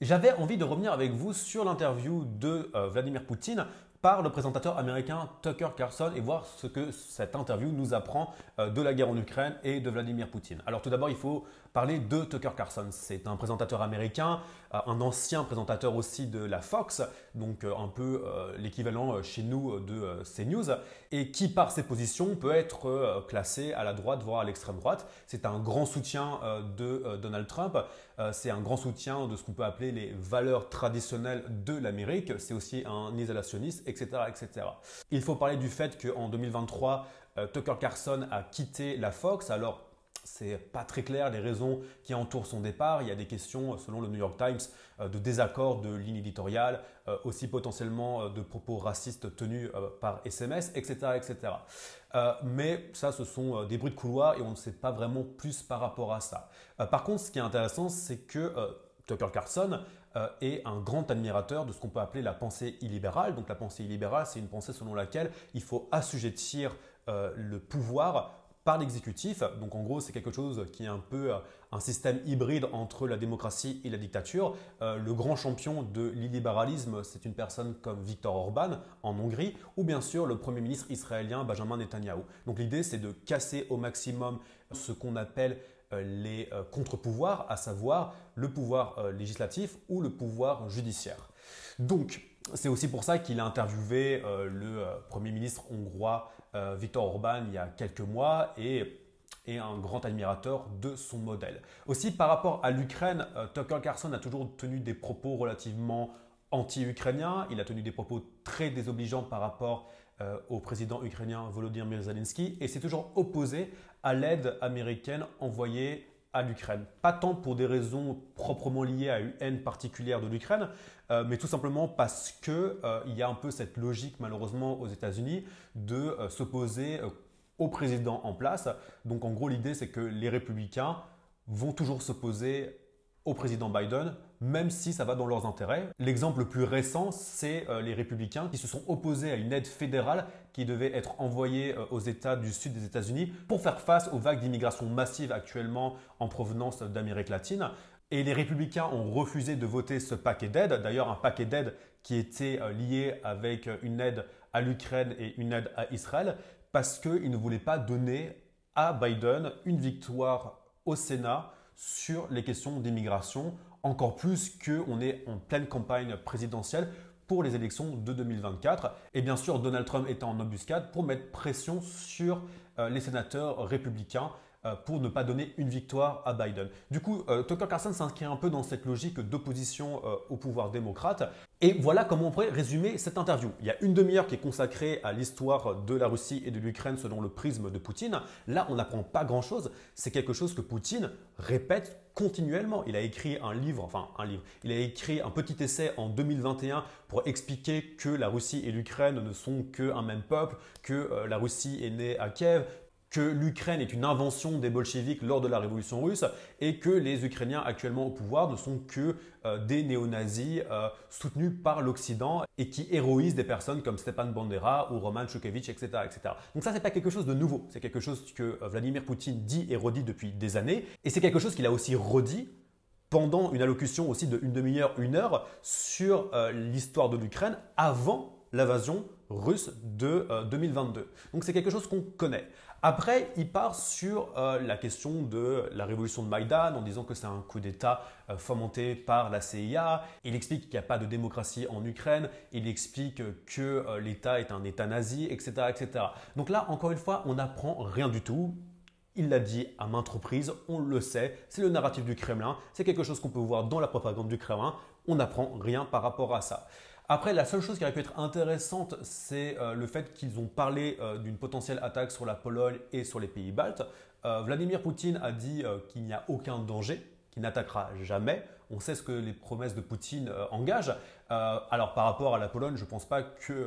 J'avais envie de revenir avec vous sur l'interview de Vladimir Poutine par le présentateur américain Tucker Carlson et voir ce que cette interview nous apprend de la guerre en Ukraine et de Vladimir Poutine. Alors tout d'abord, il faut parler de Tucker Carlson. C'est un présentateur américain, un ancien présentateur aussi de la Fox, donc un peu l'équivalent chez nous de CNews, et qui par ses positions peut être classé à la droite, voire à l'extrême droite. C'est un grand soutien de Donald Trump, c'est un grand soutien de ce qu'on peut appeler les valeurs traditionnelles de l'Amérique, c'est aussi un isolationniste, etc., etc. Il faut parler du fait qu'en 2023, Tucker Carlson a quitté la Fox. Alors, c'est pas très clair les raisons qui entourent son départ. Il y a des questions, selon le New York Times, de désaccord de ligne éditoriale, aussi potentiellement de propos racistes tenus par SMS, etc., etc. Mais ça, ce sont des bruits de couloir et on ne sait pas vraiment plus par rapport à ça. Par contre, ce qui est intéressant, c'est que Tucker Carlson est un grand admirateur de ce qu'on peut appeler la pensée illibérale. Donc la pensée illibérale, c'est une pensée selon laquelle il faut assujettir le pouvoir par l'exécutif. Donc en gros, c'est quelque chose qui est un peu un système hybride entre la démocratie et la dictature. Le grand champion de l'illibéralisme, c'est une personne comme Viktor Orban en Hongrie ou bien sûr le Premier ministre israélien Benjamin Netanyahou. Donc l'idée, c'est de casser au maximum ce qu'on appelle les contre-pouvoirs, à savoir le pouvoir législatif ou le pouvoir judiciaire. Donc, c'est aussi pour ça qu'il a interviewé le Premier ministre hongrois Viktor Orban il y a quelques mois et est un grand admirateur de son modèle. Aussi, par rapport à l'Ukraine, Tucker Carlson a toujours tenu des propos relativement anti-ukrainiens. Il a tenu des propos très désobligeants par rapport au président ukrainien Volodymyr Zelensky et s'est toujours opposé à l'aide américaine envoyée à l'Ukraine. Pas tant pour des raisons proprement liées à une haine particulière de l'Ukraine, mais tout simplement parce qu'il y a un peu cette logique malheureusement aux États-Unis de s'opposer au président en place. Donc en gros l'idée c'est que les républicains vont toujours s'opposer au président Biden, même si ça va dans leurs intérêts. L'exemple le plus récent, c'est les républicains qui se sont opposés à une aide fédérale qui devait être envoyée aux États du sud des États-Unis pour faire face aux vagues d'immigration massive actuellement en provenance d'Amérique latine. Et les républicains ont refusé de voter ce paquet d'aide, d'ailleurs un paquet d'aide qui était lié avec une aide à l'Ukraine et une aide à Israël, parce qu'ils ne voulaient pas donner à Biden une victoire au Sénat sur les questions d'immigration, encore plus qu'on est en pleine campagne présidentielle pour les élections de 2024. Et bien sûr, Donald Trump était en embuscade pour mettre pression sur les sénateurs républicains pour ne pas donner une victoire à Biden. Du coup, Tucker Carlson s'inscrit un peu dans cette logique d'opposition au pouvoir démocrate. Et voilà comment on pourrait résumer cette interview. Il y a une demi-heure qui est consacrée à l'histoire de la Russie et de l'Ukraine selon le prisme de Poutine. Là, on n'apprend pas grand-chose. C'est quelque chose que Poutine répète continuellement. Il a écrit il a écrit un petit essai en 2021 pour expliquer que la Russie et l'Ukraine ne sont qu'un même peuple, que la Russie est née à Kiev, que l'Ukraine est une invention des bolcheviks lors de la révolution russe et que les Ukrainiens actuellement au pouvoir ne sont que des néo-nazis soutenus par l'Occident et qui héroïsent des personnes comme Stepan Bandera ou Roman Shukevich, etc., etc. Donc ça, c'est pas quelque chose de nouveau. C'est quelque chose que Vladimir Poutine dit et redit depuis des années. Et c'est quelque chose qu'il a aussi redit pendant une allocution aussi de une demi-heure, une heure sur l'histoire de l'Ukraine avant l'invasion russe de 2022. Donc c'est quelque chose qu'on connaît. Après, il part sur la question de la révolution de Maïdan en disant que c'est un coup d'État fomenté par la CIA. Il explique qu'il n'y a pas de démocratie en Ukraine. Il explique que l'État est un État nazi, etc., etc. Donc là, encore une fois, on n'apprend rien du tout. Il l'a dit à maintes reprises, on le sait, c'est le narratif du Kremlin, c'est quelque chose qu'on peut voir dans la propagande du Kremlin, on n'apprend rien par rapport à ça. Après, la seule chose qui aurait pu être intéressante, c'est le fait qu'ils ont parlé d'une potentielle attaque sur la Pologne et sur les pays baltes. Vladimir Poutine a dit qu'il n'y a aucun danger, qu'il n'attaquera jamais. On sait ce que les promesses de Poutine engagent. Alors par rapport à la Pologne, je ne pense pas que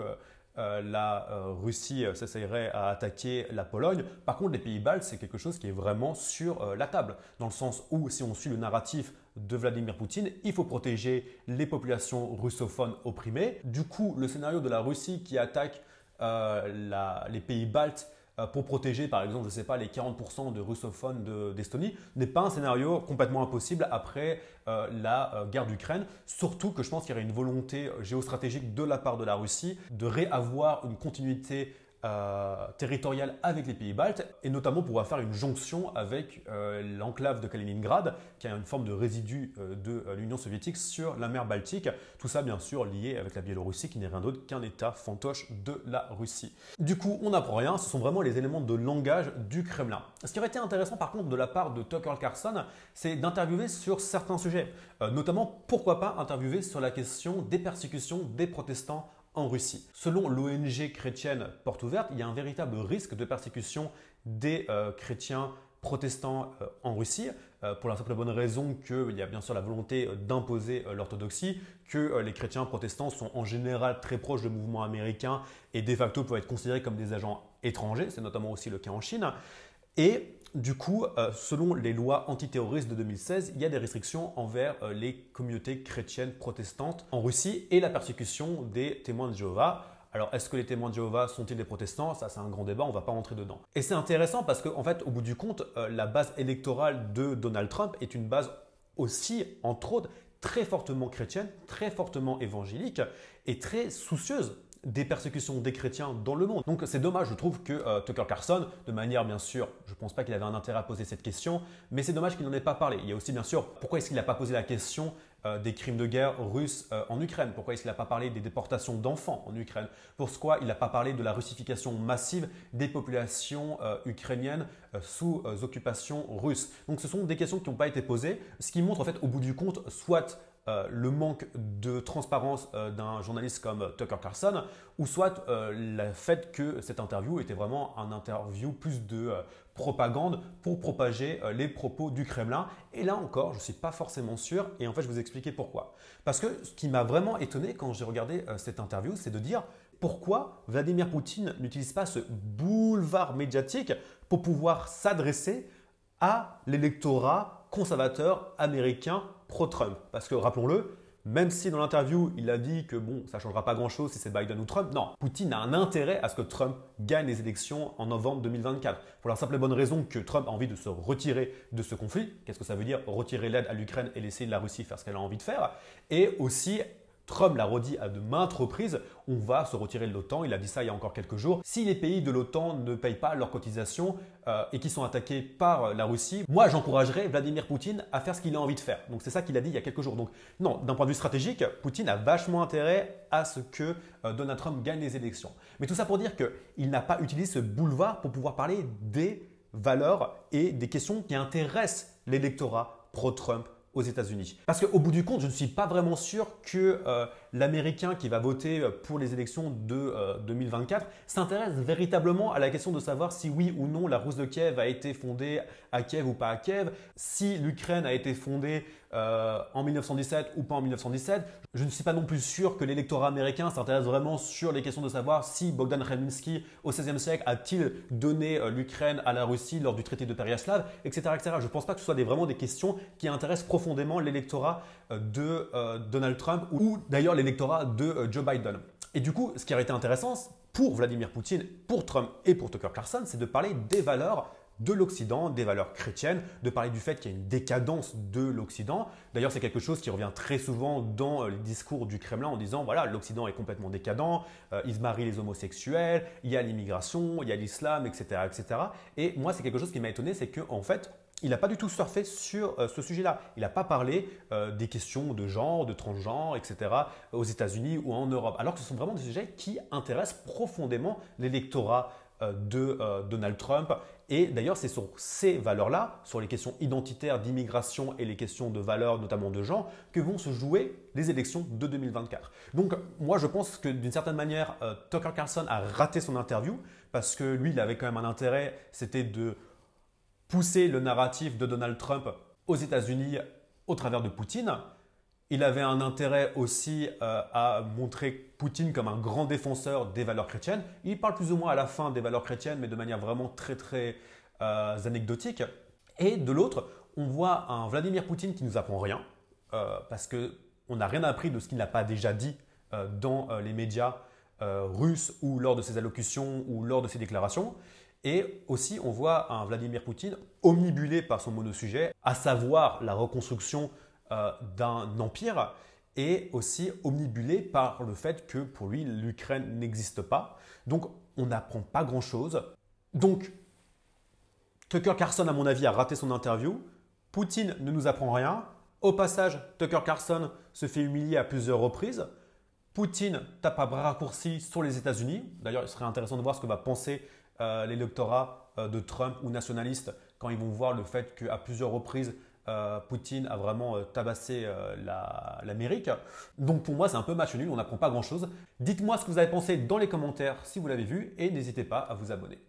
la Russie s'essayerait à attaquer la Pologne. Par contre, les pays baltes, c'est quelque chose qui est vraiment sur la table. Dans le sens où, si on suit le narratif de Vladimir Poutine, il faut protéger les populations russophones opprimées. Du coup, le scénario de la Russie qui attaque les pays baltes pour protéger par exemple, je ne sais pas, les 40% de russophones d'Estonie n'est pas un scénario complètement impossible après la guerre d'Ukraine. Surtout que je pense qu'il y aurait une volonté géostratégique de la part de la Russie de réavoir une continuité territoriale avec les pays baltes et notamment pouvoir faire une jonction avec l'enclave de Kaliningrad qui a une forme de résidu de l'Union soviétique sur la mer Baltique. Tout ça bien sûr lié avec la Biélorussie qui n'est rien d'autre qu'un état fantoche de la Russie. Du coup, on n'apprend rien, ce sont vraiment les éléments de langage du Kremlin. Ce qui aurait été intéressant par contre de la part de Tucker Carlson, c'est d'interviewer sur certains sujets, notamment pourquoi pas interviewer sur la question des persécutions des protestants en Russie. Selon l'ONG chrétienne Porte Ouverte, il y a un véritable risque de persécution des chrétiens protestants en Russie, pour la simple et bonne raison qu'il y a bien sûr la volonté d'imposer l'orthodoxie, que les chrétiens protestants sont en général très proches de mouvements américains et de facto peuvent être considérés comme des agents étrangers, c'est notamment aussi le cas en Chine. Et du coup, selon les lois antiterroristes de 2016, il y a des restrictions envers les communautés chrétiennes protestantes en Russie et la persécution des témoins de Jéhovah. Alors, est-ce que les témoins de Jéhovah sont-ils des protestants? Ça, c'est un grand débat, on ne va pas rentrer dedans. Et c'est intéressant parce qu'en fait, au bout du compte, la base électorale de Donald Trump est une base aussi, entre autres, très fortement chrétienne, très fortement évangélique et très soucieuse des persécutions des chrétiens dans le monde. Donc c'est dommage, je trouve que Tucker Carlson, de manière bien sûr, je ne pense pas qu'il avait un intérêt à poser cette question, mais c'est dommage qu'il n'en ait pas parlé. Il y a aussi bien sûr, pourquoi est-ce qu'il n'a pas posé la question des crimes de guerre russes en Ukraine? Pourquoi est-ce qu'il n'a pas parlé des déportations d'enfants en Ukraine? Pourquoi il n'a pas parlé de la russification massive des populations ukrainiennes sous occupation russe? Donc ce sont des questions qui n'ont pas été posées, ce qui montre en fait au bout du compte soit le manque de transparence d'un journaliste comme Tucker Carlson, ou soit le fait que cette interview était vraiment un interview plus de propagande pour propager les propos du Kremlin. Et là encore, je ne suis pas forcément sûr et en fait, je vais vous expliquer pourquoi. Parce que ce qui m'a vraiment étonné quand j'ai regardé cette interview, c'est de dire pourquoi Vladimir Poutine n'utilise pas ce boulevard médiatique pour pouvoir s'adresser à l'électorat conservateur américain pro-Trump. Parce que rappelons-le, même si dans l'interview il a dit que bon, ça ne changera pas grand-chose si c'est Biden ou Trump, non, Poutine a un intérêt à ce que Trump gagne les élections en novembre 2024. Pour la simple et bonne raison que Trump a envie de se retirer de ce conflit. Qu'est-ce que ça veut dire? Retirer l'aide à l'Ukraine et laisser la Russie faire ce qu'elle a envie de faire. Et aussi, Trump l'a redit à de maintes reprises, on va se retirer de l'OTAN, il a dit ça il y a encore quelques jours. Si les pays de l'OTAN ne payent pas leurs cotisations et qui sont attaqués par la Russie, moi j'encouragerais Vladimir Poutine à faire ce qu'il a envie de faire. Donc c'est ça qu'il a dit il y a quelques jours. Donc non, d'un point de vue stratégique, Poutine a vachement intérêt à ce que Donald Trump gagne les élections. Mais tout ça pour dire qu'il n'a pas utilisé ce boulevard pour pouvoir parler des valeurs et des questions qui intéressent l'électorat pro-Trump aux États-Unis. Parce qu'au bout du compte, je ne suis pas vraiment sûr que l'Américain qui va voter pour les élections de 2024 s'intéresse véritablement à la question de savoir si oui ou non la Rus de Kiev a été fondée à Kiev ou pas à Kiev, si l'Ukraine a été fondée en 1917 ou pas en 1917. Je ne suis pas non plus sûr que l'électorat américain s'intéresse vraiment sur les questions de savoir si Bogdan Khmelnytsky au XVIe siècle a-t-il donné l'Ukraine à la Russie lors du traité de Péréaslav, etc., etc. Je ne pense pas que ce soit vraiment des questions qui intéressent profondément l'électorat de Donald Trump ou d'ailleurs l'électorat de Joe Biden. Et du coup, ce qui aurait été intéressant pour Vladimir Poutine, pour Trump et pour Tucker Carlson, c'est de parler des valeurs de l'Occident, des valeurs chrétiennes, de parler du fait qu'il y a une décadence de l'Occident. D'ailleurs, c'est quelque chose qui revient très souvent dans les discours du Kremlin en disant voilà, l'Occident est complètement décadent, ils se marient les homosexuels, il y a l'immigration, il y a l'islam, etc., etc. Et moi, c'est quelque chose qui m'a étonné, c'est qu'en fait, il n'a pas du tout surfé sur ce sujet-là. Il n'a pas parlé des questions de genre, de transgenre, etc. aux États-Unis ou en Europe. Alors que ce sont vraiment des sujets qui intéressent profondément l'électorat de Donald Trump. Et d'ailleurs, c'est sur ces valeurs-là, sur les questions identitaires, d'immigration et les questions de valeurs, notamment de genre, que vont se jouer les élections de 2024. Donc, moi, je pense que d'une certaine manière, Tucker Carlson a raté son interview parce que lui, il avait quand même un intérêt, c'était de pousser le narratif de Donald Trump aux États-Unis au travers de Poutine. Il avait un intérêt aussi à montrer Poutine comme un grand défenseur des valeurs chrétiennes. Il parle plus ou moins à la fin des valeurs chrétiennes, mais de manière vraiment très très anecdotique. Et de l'autre, on voit un Vladimir Poutine qui nous apprend rien, parce qu'on n'a rien appris de ce qu'il n'a pas déjà dit dans les médias russes ou lors de ses allocutions ou lors de ses déclarations. Et aussi, on voit un Vladimir Poutine omnibulé par son monosujet, à savoir la reconstruction d'un empire, et aussi omnibulé par le fait que pour lui, l'Ukraine n'existe pas. Donc, on n'apprend pas grand-chose. Donc, Tucker Carlson, à mon avis, a raté son interview. Poutine ne nous apprend rien. Au passage, Tucker Carlson se fait humilier à plusieurs reprises. Poutine tape à bras raccourcis sur les États-Unis. D'ailleurs, il serait intéressant de voir ce que va penser l'électorat de Trump ou nationaliste quand ils vont voir le fait qu'à plusieurs reprises, Poutine a vraiment tabassé l'Amérique. Donc pour moi, c'est un peu match nul, on n'apprend pas grand-chose. Dites-moi ce que vous avez pensé dans les commentaires si vous l'avez vu et n'hésitez pas à vous abonner.